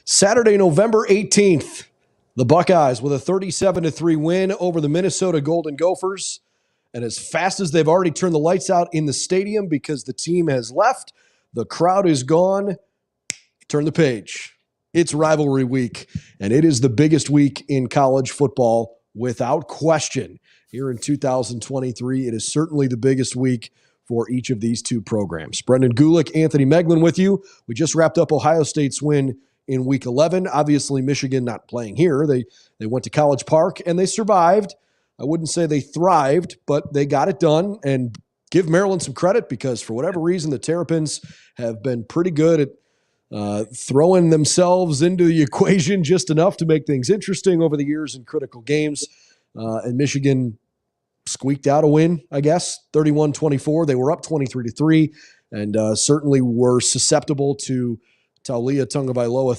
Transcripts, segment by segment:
Saturday, November 18th, the Buckeyes with a 37-3 win over the Minnesota Golden Gophers. And as fast as they've already turned the lights out in the stadium because the team has left, the crowd is gone, turn the page. It's rivalry week, and it is the biggest week in college football without question. Here in 2023, it is certainly the biggest week for each of these two programs. Brendan Gulick, Anthony Moeglin with you. We just wrapped up Ohio State's win in Week 11. Obviously, Michigan not playing here. They went to College Park, and they survived. I wouldn't say they thrived, but they got it done. And give Maryland some credit because for whatever reason, the Terrapins have been pretty good at throwing themselves into the equation just enough to make things interesting over the years in critical games. And Michigan squeaked out a win, I guess, 31-24. They were up 23-3 and certainly were susceptible to Taulia Tagovailoa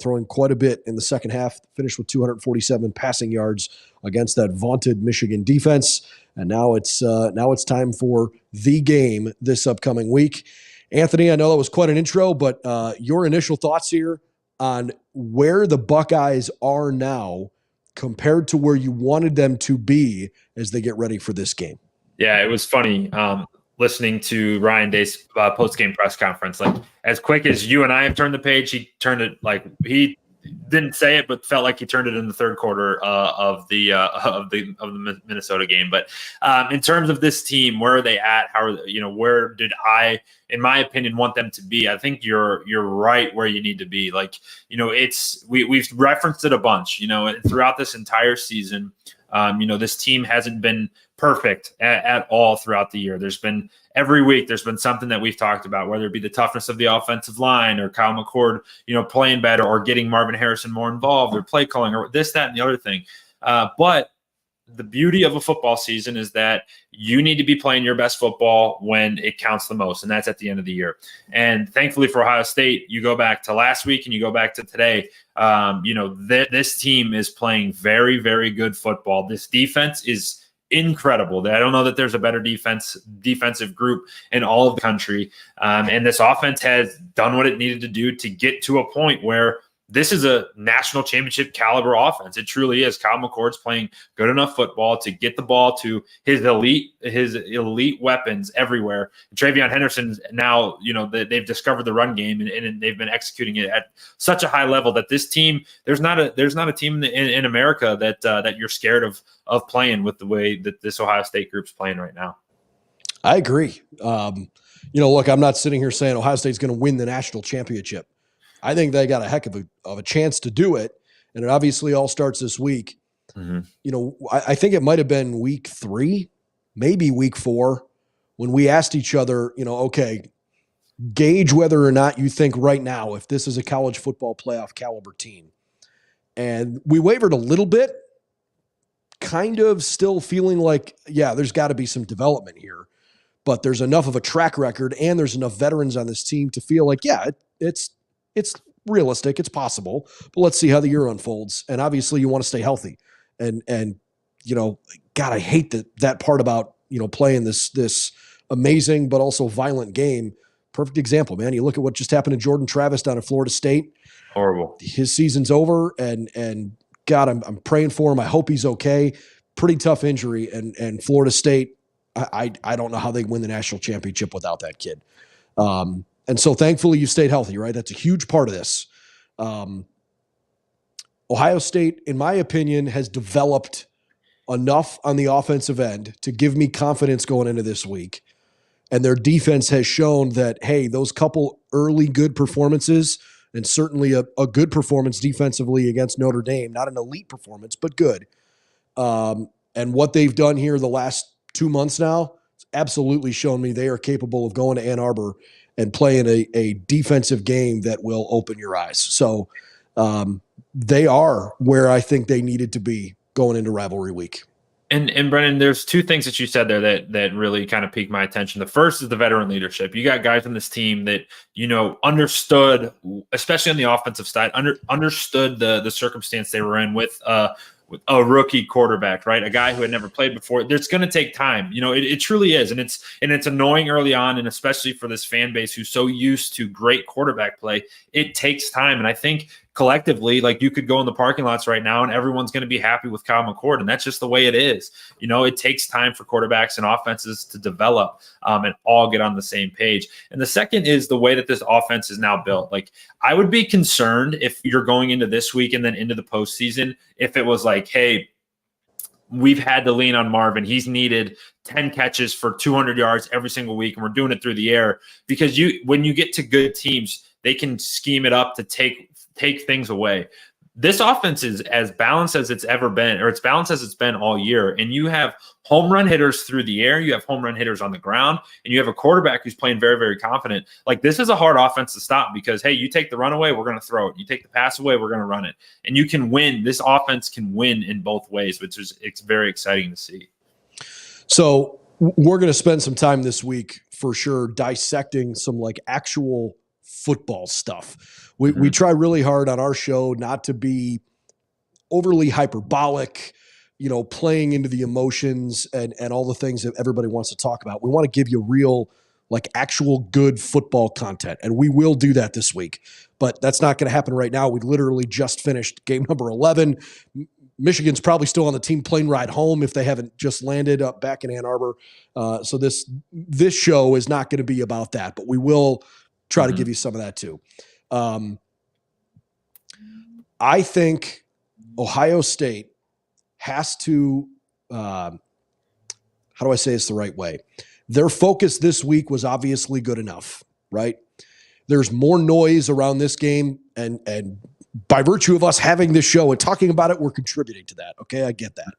throwing quite a bit in the second half, finished with 247 passing yards against that vaunted Michigan defense. And now it's time for the game this upcoming week. Anthony, I know that was quite an intro, but your initial thoughts here on where the Buckeyes are now compared to where you wanted them to be as they get ready for this game. Yeah, it was funny. Listening to Ryan Day's post-game press conference, like as quick as you and I have turned the page, he turned it like he didn't say it, but felt like he turned it in the third quarter of the Minnesota game. But in terms of this team, where are they at? Where did I, in my opinion, want them to be? I think you're right where you need to be. Like, we've referenced it a bunch, throughout this entire season. This team hasn't been perfect at all throughout the year. Every week there's been something that we've talked about, whether it be the toughness of the offensive line or Kyle McCord, playing better or getting Marvin Harrison more involved or play calling or this, that, and the other thing. But the beauty of a football season is that you need to be playing your best football when it counts the most, and that's at the end of the year. And thankfully for Ohio State, you go back to last week and you go back to today, this team is playing very, very good football. This defense is incredible. I don't know that there's a better defensive group in all of the country. And this offense has done what it needed to do to get to a point where this is a national championship caliber offense. It truly is. Kyle McCord's playing good enough football to get the ball to his elite weapons everywhere. And TreVeyon Henderson now, they've discovered the run game and they've been executing it at such a high level that this team, there's not a team in America that you're scared of playing with the way that this Ohio State group's playing right now. I agree. Look, I'm not sitting here saying Ohio State's going to win the national championship. I think they got a heck of a chance to do it, and it obviously all starts this week. Mm-hmm. I think it might have been week 3, maybe week 4, when we asked each other, okay, gauge whether or not you think right now if this is a college football playoff caliber team. And we wavered a little bit, kind of still feeling like, yeah, there's got to be some development here, but there's enough of a track record and there's enough veterans on this team to feel like, yeah, it's realistic. It's possible, but let's see how the year unfolds. And obviously you want to stay healthy and, God, I hate that part about, playing this amazing, but also violent game. Perfect example, man. You look at what just happened to Jordan Travis down at Florida State. Horrible. His season's over and God, I'm praying for him. I hope he's okay. Pretty tough injury. And Florida State, I don't know how they win the national championship without that kid. And so thankfully you stayed healthy, right? That's a huge part of this. Ohio State, in my opinion, has developed enough on the offensive end to give me confidence going into this week. And their defense has shown that, hey, those couple early good performances and certainly a good performance defensively against Notre Dame, not an elite performance, but good. And what they've done here the last 2 months now, it's absolutely shown me they are capable of going to Ann Arbor and playing a defensive game that will open your eyes. So they are where I think they needed to be going into rivalry week. And Brennan, there's two things that you said there that really kind of piqued my attention. The first is the veteran leadership. You got guys on this team that, understood, especially on the offensive side, understood the circumstance they were in with with a rookie quarterback, right? A guy who had never played before. There's going to take time. It truly is. And it's annoying early on. And especially for this fan base who's so used to great quarterback play, it takes time. And I think collectively, like, you could go in the parking lots right now and everyone's going to be happy with Kyle McCord. And that's just the way it is. It takes time for quarterbacks and offenses to develop and all get on the same page. And the second is the way that this offense is now built. Like, I would be concerned if you're going into this week and then into the postseason, if it was like, hey, we've had to lean on Marvin. He's needed 10 catches for 200 yards every single week, and we're doing it through the air. Because when you get to good teams, they can scheme it up to take things away. This offense is as balanced as it's ever been, or it's balanced as it's been all year. And you have home run hitters through the air, you have home run hitters on the ground, and you have a quarterback who's playing very, very confident. Like, this is a hard offense to stop because, hey, you take the run away, we're going to throw it. You take the pass away, we're going to run it. And you can win. This offense can win in both ways, which is it's very exciting to see. So we're going to spend some time this week for sure dissecting some like actual football stuff. We try really hard on our show not to be overly hyperbolic, playing into the emotions and all the things that everybody wants to talk about. We want to give you real, like, actual good football content, and we will do that this week. But that's not going to happen right now. We literally just finished game number 11. Michigan's probably still on the team plane ride home if they haven't just landed up back in Ann Arbor. So this show is not going to be about that, but we will try to give you some of that too. I think Ohio State has to, how do I say this the right way? Their focus this week was obviously good enough, right? There's more noise around this game, and by virtue of us having this show and talking about it, we're contributing to that. Okay, I get that.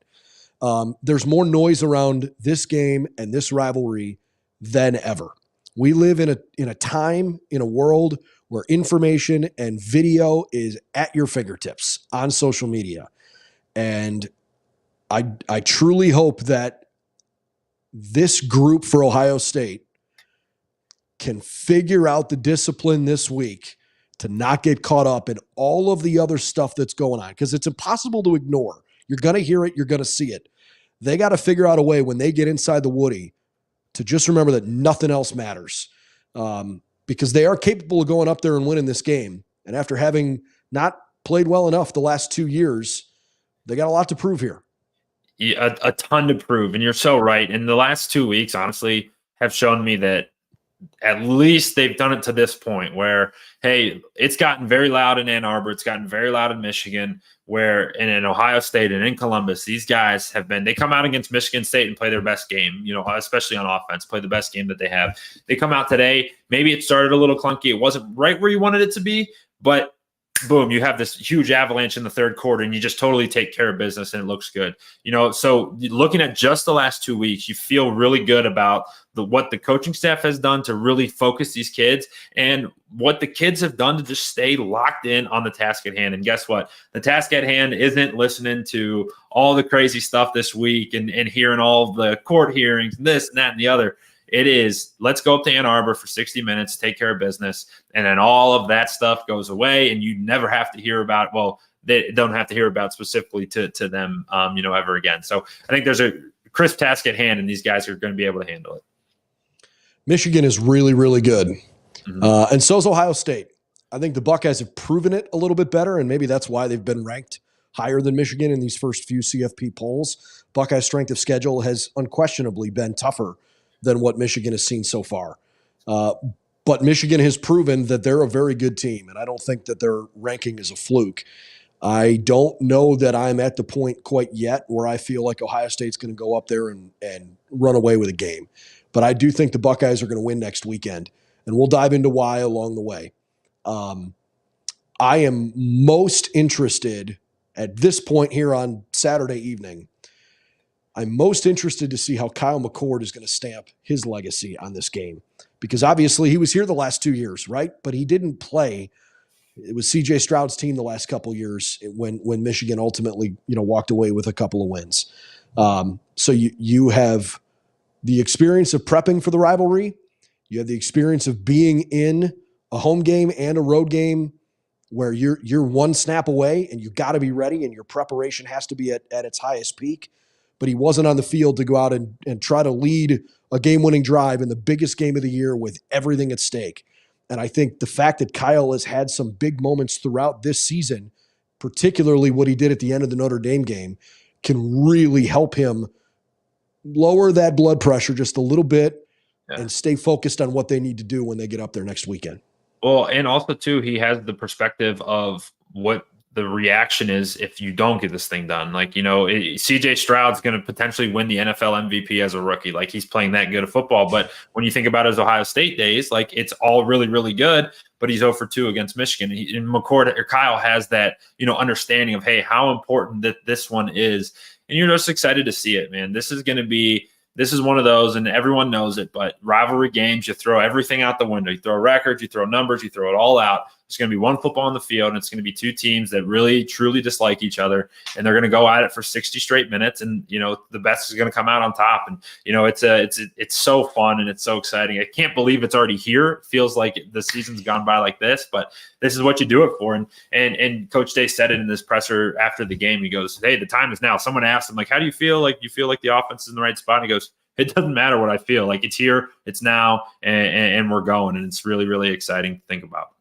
There's more noise around this game and this rivalry than ever. We live in a time, in a world where information and video is at your fingertips on social media. And I truly hope that this group for Ohio State can figure out the discipline this week to not get caught up in all of the other stuff that's going on, because it's impossible to ignore. You're going to hear it. You're going to see it. They got to figure out a way when they get inside the Woody to just remember that nothing else matters, because they are capable of going up there and winning this game. And after having not played well enough the last 2 years, they got a lot to prove here. Yeah, a ton to prove. And you're so right. And the last 2 weeks, honestly, have shown me that at least they've done it to this point where, hey, it's gotten very loud in Ann Arbor. It's gotten very loud in Michigan, where in Ohio State and in Columbus, these guys they come out against Michigan State and play their best game, especially on offense, play the best game that they have. They come out today. Maybe it started a little clunky. It wasn't right where you wanted it to be, but boom, you have this huge avalanche in the third quarter and you just totally take care of business and it looks good. So looking at just the last 2 weeks, you feel really good about what the coaching staff has done to really focus these kids and what the kids have done to just stay locked in on the task at hand. And guess what? The task at hand isn't listening to all the crazy stuff this week and hearing all the court hearings, this and that and the other. It is, let's go up to Ann Arbor for 60 minutes, take care of business, and then all of that stuff goes away, and you never have to hear about, well, they don't have to hear about specifically to them, ever again. So I think there's a crisp task at hand, and these guys are going to be able to handle it. Michigan is really, really good, and so is Ohio State. I think the Buckeyes have proven it a little bit better, and maybe that's why they've been ranked higher than Michigan in these first few CFP polls. Buckeyes' strength of schedule has unquestionably been tougher than what Michigan has seen so far. But Michigan has proven that they're a very good team, and I don't think that their ranking is a fluke. I don't know that I'm at the point quite yet where I feel like Ohio State's going to go up there and run away with a game. But I do think the Buckeyes are going to win next weekend, and we'll dive into why along the way. I am most interested at this point here on Saturday evening. I'm most interested to see how Kyle McCord is going to stamp his legacy on this game, because obviously he was here the last 2 years, right? But he didn't play. It was C.J. Stroud's team the last couple of years when Michigan ultimately, walked away with a couple of wins. So you have the experience of prepping for the rivalry. You have the experience of being in a home game and a road game where you're one snap away and you got to be ready and your preparation has to be at its highest peak. But he wasn't on the field to go out and try to lead a game-winning drive in the biggest game of the year with everything at stake. And I think the fact that Kyle has had some big moments throughout this season, particularly what he did at the end of the Notre Dame game, can really help him lower that blood pressure just a little bit and stay focused on what they need to do when they get up there next weekend. Well, and also too, he has the perspective of what the reaction is if you don't get this thing done. Like, CJ Stroud's going to potentially win the NFL MVP as a rookie. Like, he's playing that good of football. But when you think about his Ohio State days, like, it's all really, really good, but he's 0 for 2 against Michigan. And McCord or Kyle has that, understanding of, hey, how important that this one is. And you're just excited to see it, man. This is one of those, and everyone knows it, but rivalry games, you throw everything out the window. You throw records, you throw numbers, you throw it all out. It's going to be one football on the field, and it's going to be two teams that really, truly dislike each other, and they're going to go at it for 60 straight minutes, and, the best is going to come out on top. And, it's so fun, and it's so exciting. I can't believe it's already here. It feels like the season's gone by like this, but this is what you do it for. And Coach Day said it in this presser after the game. He goes, hey, the time is now. Someone asked him, like, how do you feel? Like, you feel like the offense is in the right spot? And he goes, it doesn't matter what I feel. Like, it's here, it's now, and we're going. And it's really, really exciting to think about.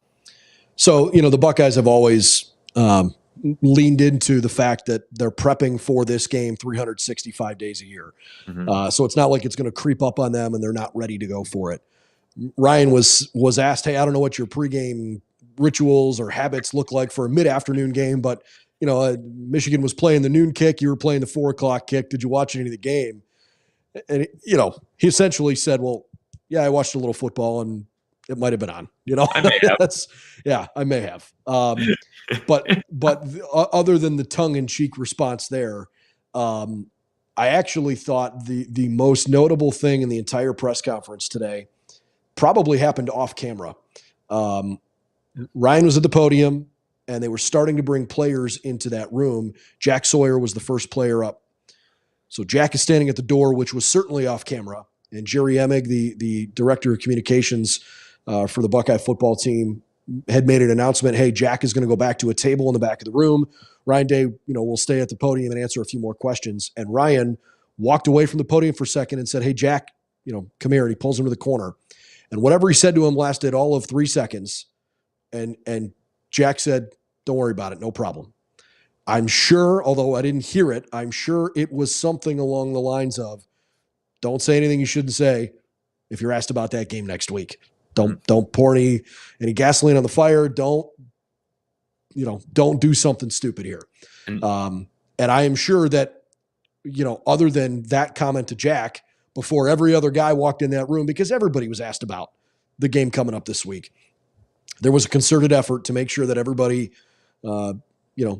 So, the Buckeyes have always leaned into the fact that they're prepping for this game 365 days a year. Mm-hmm. So it's not like it's going to creep up on them and they're not ready to go for it. Ryan was asked, hey, I don't know what your pregame rituals or habits look like for a mid-afternoon game, but, Michigan was playing the noon kick. You were playing the 4:00 kick. Did you watch any of the game? And, he essentially said, well, yeah, I watched a little football and it might've been on, I may have. I may have. But other than the tongue-in-cheek response there, I actually thought the most notable thing in the entire press conference today probably happened off camera. Ryan was at the podium and they were starting to bring players into that room. Jack Sawyer was the first player up. So Jack is standing at the door, which was certainly off camera. And Jerry Emig, the director of communications for the Buckeye football team, had made an announcement. Hey, Jack is going to go back to a table in the back of the room. Ryan Day, will stay at the podium and answer a few more questions. And Ryan walked away from the podium for a second and said, hey, Jack, come here. And he pulls him to the corner. And whatever he said to him lasted all of 3 seconds. And Jack said, don't worry about it. No problem. I'm sure, although I didn't hear it, I'm sure it was something along the lines of, don't say anything you shouldn't say if you're asked about that game next week. Don't pour any gasoline on the fire. Don't do something stupid here. And I am sure that, other than that comment to Jack, before every other guy walked in that room, because everybody was asked about the game coming up this week, there was a concerted effort to make sure that everybody,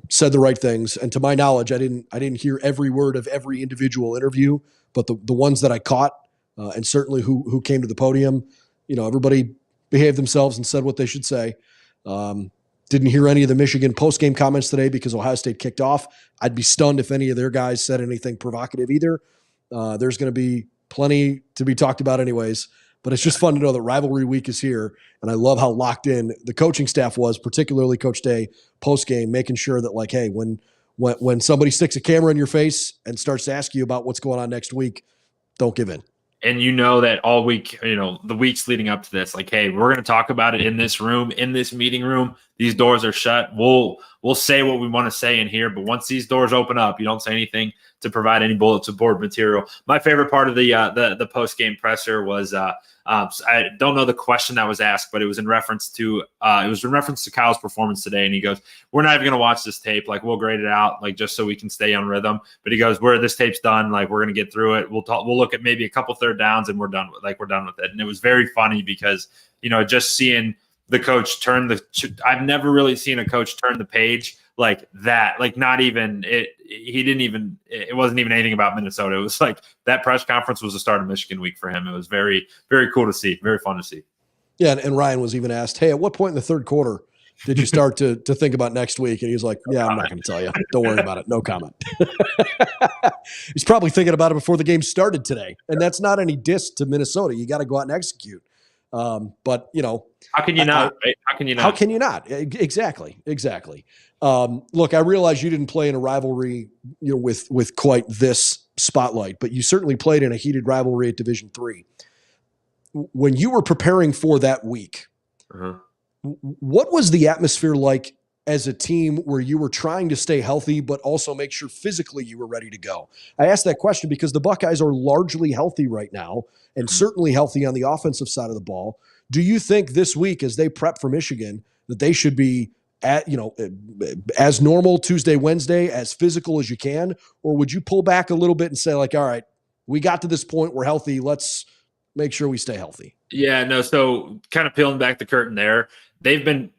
said the right things. And to my knowledge, I didn't hear every word of every individual interview, but the ones that I caught, and certainly who came to the podium, everybody behaved themselves and said what they should say. Didn't hear any of the Michigan post-game comments today because Ohio State kicked off. I'd be stunned if any of their guys said anything provocative either. There's going to be plenty to be talked about anyways, but it's just fun to know that rivalry week is here. And I love how locked in the coaching staff was, particularly Coach Day post-game, making sure that, like, hey, when somebody sticks a camera in your face and starts to ask you about what's going on next week, don't give in. And that all week, the weeks leading up to this, like, hey, we're going to talk about it in this room, in this meeting room. These doors are shut. We'll say what we want to say in here, but once these doors open up, you don't say anything to provide any bulletin board material. My favorite part of the post game presser was I don't know the question that was asked, but it was in reference to Kyle's performance today. And he goes, "We're not even going to watch this tape. Like, we'll grade it out, like, just so we can stay on rhythm." But he goes, "Where this tape's done, like, we're going to get through it. We'll look at maybe a couple third downs, and we're done with it." And it was very funny because just seeing the coach I've never really seen a coach turn the page like that. Like, not even it. It wasn't even anything about Minnesota. It was like that press conference was the start of Michigan week for him. It was very, very cool to see. Very fun to see. Yeah. And Ryan was even asked, hey, at what point in the third quarter did you start to think about next week? And he was like, yeah, I'm not going to tell you. Don't worry about it. No comment. He's probably thinking about it before the game started today. And that's not any diss to Minnesota. You got to go out and execute. But how can you not? Right? How can you not? How can you not? Exactly. Look, I realize you didn't play in a rivalry, with quite this spotlight, but you certainly played in a heated rivalry at Division III. When you were preparing for that week, what was the atmosphere like as a team where you were trying to stay healthy, but also make sure physically you were ready to go? I asked that question because the Buckeyes are largely healthy right now and certainly healthy on the offensive side of the ball. Do you think this week, as they prep for Michigan, that they should be as normal Tuesday, Wednesday, as physical as you can? Or would you pull back a little bit and say, like, all right, we got to this point, we're healthy, let's make sure we stay healthy? Yeah, no. So kind of peeling back the curtain there, they've been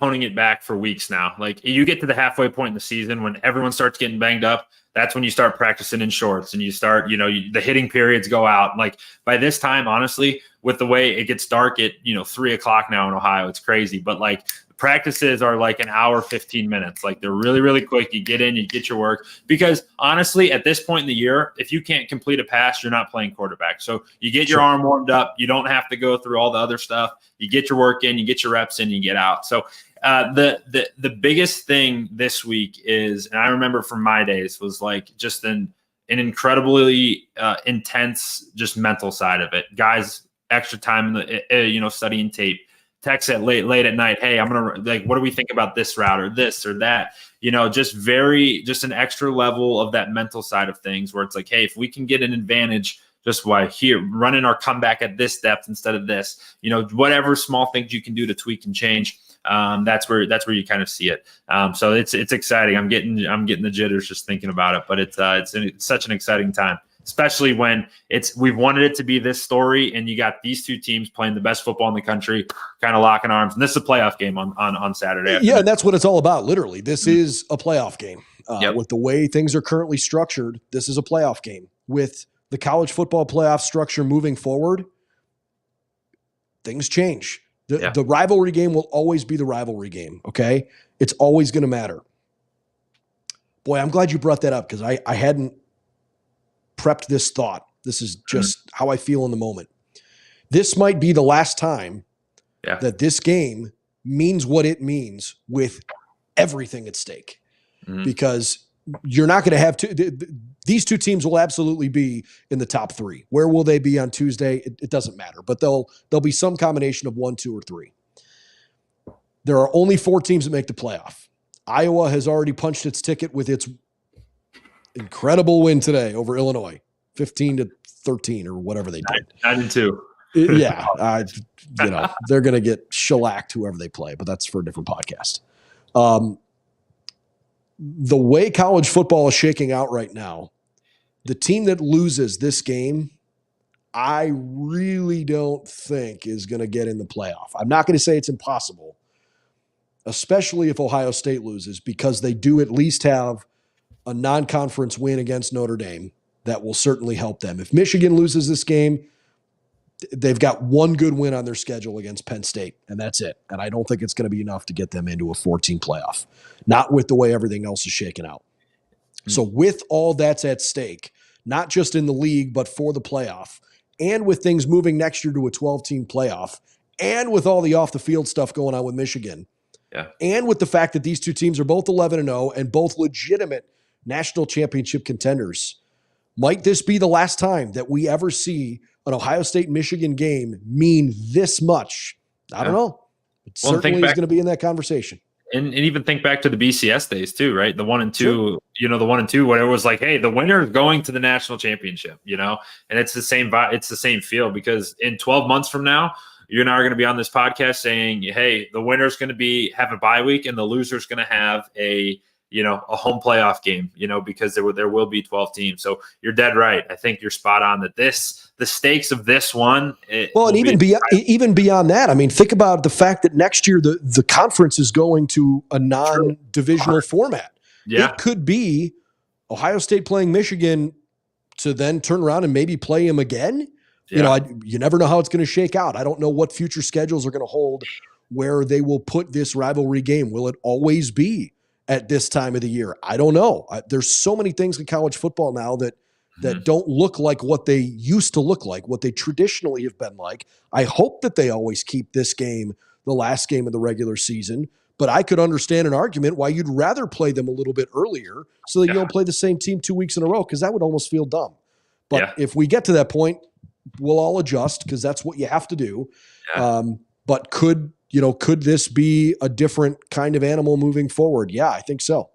honing it back for weeks now. Like, you get to the halfway point in the season when everyone starts getting banged up. That's when you start practicing in shorts and you start, the hitting periods go out. Like, by this time, honestly, with the way it gets dark at 3:00 now in Ohio, it's crazy. But like, practices are like an hour, 15 minutes. Like, they're really, really quick. You get in, you get your work. Because honestly, at this point in the year, if you can't complete a pass, you're not playing quarterback. So you get your arm warmed up. You don't have to go through all the other stuff. You get your work in, you get your reps in, you get out. So the biggest thing this week is, and I remember from my days, was like just an incredibly intense, just mental side of it. Guys, extra time in the studying tape. Text at late at night. Hey, I'm going to what do we think about this route or this or that? Just an extra level of that mental side of things where it's like, hey, if we can get an advantage just running our comeback at this depth instead of this, whatever small things you can do to tweak and change. That's where you kind of see it. So it's exciting. I'm getting the jitters just thinking about it, but it's such an exciting time. Especially when we've wanted it to be this story, and you got these two teams playing the best football in the country, kind of locking arms. And this is a playoff game on Saturday afternoon. Yeah, and that's what it's all about. Literally, this is a playoff game. With the way things are currently structured, this is a playoff game. With the college football playoff structure moving forward, things change. The rivalry game will always be the rivalry game, okay? It's always going to matter. Boy, I'm glad you brought that up because I hadn't prepped this thought. This is just how I feel in the moment. This might be the last time that this game means what it means with everything at stake, because you're not going to have these two teams will absolutely be in the top three. Where will they be on Tuesday? It doesn't matter, but there'll be some combination of 1, 2, or 3. There are only 4 teams that make the playoff. Iowa has already punched its ticket with its incredible win today over Illinois, 15-13 or whatever they did. 9-2. Yeah, they're going to get shellacked whoever they play, but that's for a different podcast. The way college football is shaking out right now, the team that loses this game, I really don't think is going to get in the playoff. I'm not going to say it's impossible, especially if Ohio State loses, because they do at least have a non-conference win against Notre Dame that will certainly help them. If Michigan loses this game, they've got one good win on their schedule against Penn State, and that's it. And I don't think it's going to be enough to get them into a 14 playoff, not with the way everything else is shaking out. So with all that's at stake, not just in the league, but for the playoff, and with things moving next year to a 12-team playoff, and with all the off-the-field stuff going on with Michigan, and with the fact that these two teams are both 11-0 and both legitimate national championship contenders, might this be the last time that we ever see an Ohio State-Michigan game mean this much? I don't know. It certainly is going to be in that conversation. And even think back to the BCS days too, right? The 1 and 2, the 1 and 2, where it was like, hey, the winner is going to the national championship, and it's the same vibe, it's the same feel, because in 12 months from now, you and I are going to be on this podcast saying, hey, the winner's going to have a bye week and the loser's going to have a home playoff game, because there will be 12 teams. So you're dead right. I think you're spot on that the stakes of this one. And even beyond that, I mean, think about the fact that next year the conference is going to a non-divisional format. Yeah. It could be Ohio State playing Michigan to then turn around and maybe play them again. Yeah. You never know how it's going to shake out. I don't know what future schedules are going to hold where they will put this rivalry game. Will it always be at this time of the year? I don't know. There's so many things in college football now that that don't look like what they used to look like, what they traditionally have been like. I hope that they always keep this game the last game of the regular season, but I could understand an argument why you'd rather play them a little bit earlier so that you don't play the same team 2 weeks in a row, because that would almost feel dumb. But if we get to that point, we'll all adjust because that's what you have to do. But could this be a different kind of animal moving forward? Yeah, I think so.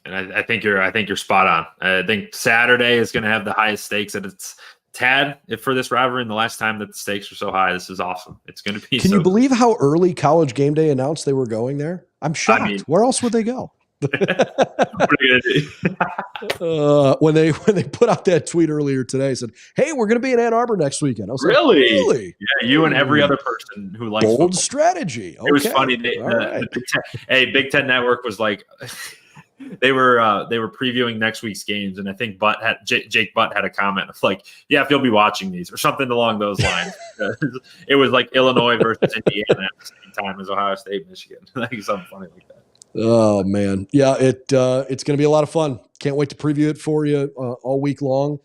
And I think you're spot on. I think Saturday is going to have the highest stakes that it's had for this rivalry. And the last time that the stakes were so high, this is awesome. It's going to be. Can you believe how early College Game Day announced they were going there? I'm shocked. I mean, where else would they go? When they put out that tweet earlier today, said, "Hey, we're going to be in Ann Arbor next weekend." I was like, "Really? Yeah, you and every other person who likes bold football. Strategy." Okay. It was funny. Big Ten Network was like. They were previewing next week's games, and I think Jake Butt had a comment of like, "Yeah, if you'll be watching these," or something along those lines. It was like Illinois versus Indiana at the same time as Ohio State, Michigan, like something funny like that. Oh man, yeah, it's going to be a lot of fun. Can't wait to preview it for you all week long.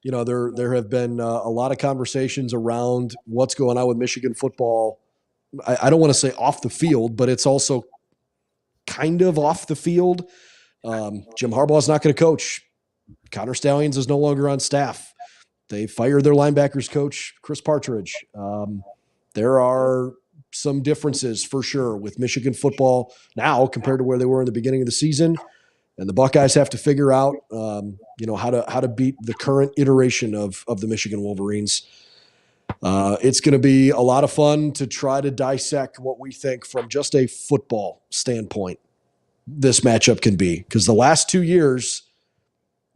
You know, there have been a lot of conversations around what's going on with Michigan football. I don't want to say off the field, but it's also kind of off the field. Jim Harbaugh is not going to coach. Connor Stallions is no longer on staff. They fired their linebackers coach, Chris Partridge. There are some differences for sure with Michigan football now compared to where they were in the beginning of the season. And the Buckeyes have to figure out, how to beat the current iteration of the Michigan Wolverines. It's going to be a lot of fun to try to dissect what we think from just a football standpoint this matchup can be, because the last 2 years,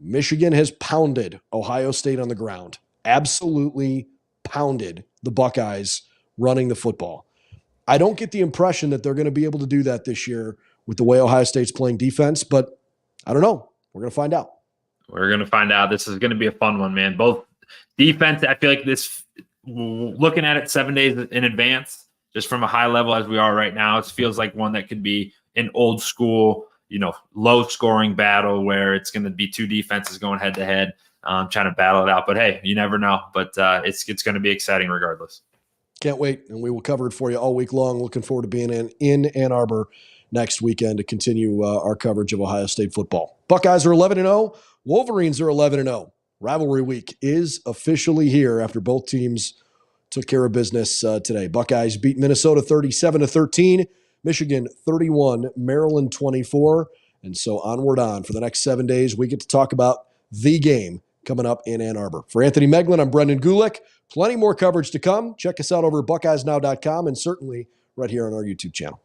Michigan has pounded Ohio State on the ground, absolutely pounded the Buckeyes running the football. I don't get the impression that they're going to be able to do that this year with the way Ohio State's playing defense, but I don't know. We're going to find out. We're going to find out. This is going to be a fun one, man. Both defense, I feel like this, looking at it 7 days in advance, just from a high level as we are right now, it feels like one that could be an old school, low scoring battle where it's going to be two defenses going head to head, trying to battle it out. But hey, you never know. But it's going to be exciting regardless. Can't wait. And we will cover it for you all week long. Looking forward to being in Ann Arbor next weekend to continue our coverage of Ohio State football. Buckeyes are 11-0. Wolverines are 11-0. Rivalry week is officially here after both teams took care of business today. Buckeyes beat Minnesota 37-13. Michigan 31, Maryland 24, and so onward on. For the next 7 days, we get to talk about the game coming up in Ann Arbor. For Anthony Moeglin, I'm Brendan Gulick. Plenty more coverage to come. Check us out over at BuckeyesNow.com and certainly right here on our YouTube channel.